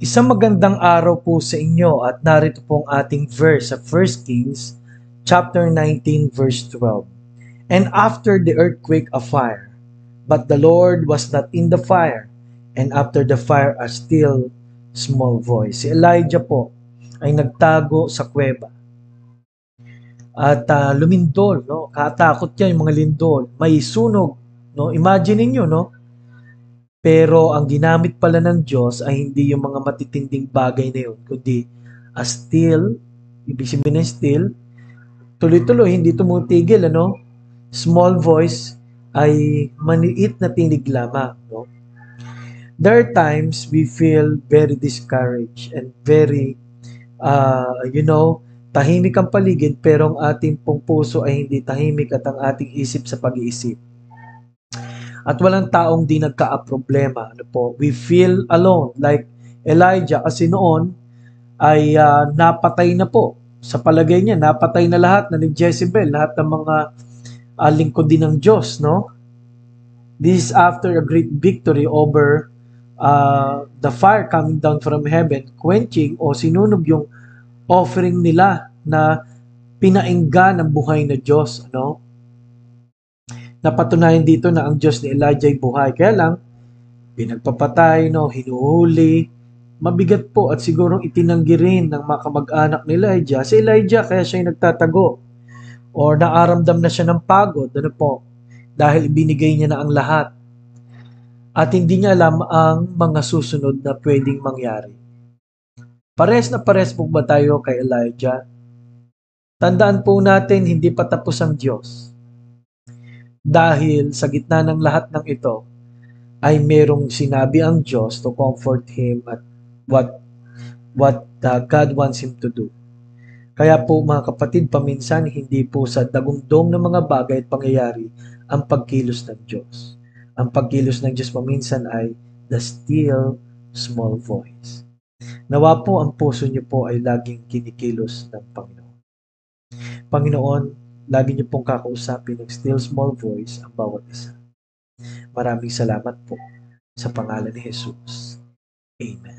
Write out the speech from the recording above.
Isang magandang araw po sa inyo at narito po ang ating verse sa 1 Kings chapter 19 verse 12. And after the earthquake a fire, but the Lord was not in the fire, and after the fire a still small voice. Si Elijah po ay nagtago sa kuweba at lumindol, no? Katakot yan yung mga lindol. May sunog, no? Imagine niyo, no? Pero ang ginamit pala ng Diyos ay hindi yung mga matitinding bagay na yun, kundi a still, ibig sabihin ng still, tuloy-tuloy, hindi tumutigil, ano? Small voice ay maliit na tinig lamang, no? There are times we feel very discouraged and very, tahimik ang paligid pero ang ating pong puso ay hindi tahimik at ang ating isip sa pag-iisip. At walang taong di nagka-problema. Ano po? We feel alone like Elijah kasi noon ay napatay na po. Sa palagay niya, napatay na lahat na ni Jezebel, lahat ng mga lingkod din ng Diyos, no? This is after a great victory over the fire coming down from heaven, quenching o sinunog yung offering nila na pinainggan ng buhay na Diyos, ano? Napatunayan dito na ang Diyos ni Elijah ay buhay. Kaya lang, pinagpapatay, no, hinuhuli, mabigat po at sigurong itinanggi rin ng mga kamag-anak ni Elijah. Si Elijah kaya siya nagtatago or naaramdam na siya ng pagod, ano po, dahil ibinigay niya na ang lahat. At hindi niya alam ang mga susunod na pwedeng mangyari. Pares na pares po ba tayo kay Elijah? Tandaan po natin, hindi pa tapos ang Diyos. Dahil sa gitna ng lahat ng ito, ay merong sinabi ang Diyos to comfort him at what God wants him to do. Kaya po mga kapatid, paminsan hindi po sa dagundong ng mga bagay at pangyayari ang pagkilos ng Diyos. Ang pagkilos ng Diyos paminsan ay the still small voice. Nawa po ang puso niyo po ay laging kinikilos ng Panginoon. Panginoon, lagi niyo pong kakausapin ng still small voice ang bawat isa. Maraming salamat po sa pangalan ni Jesus. Amen.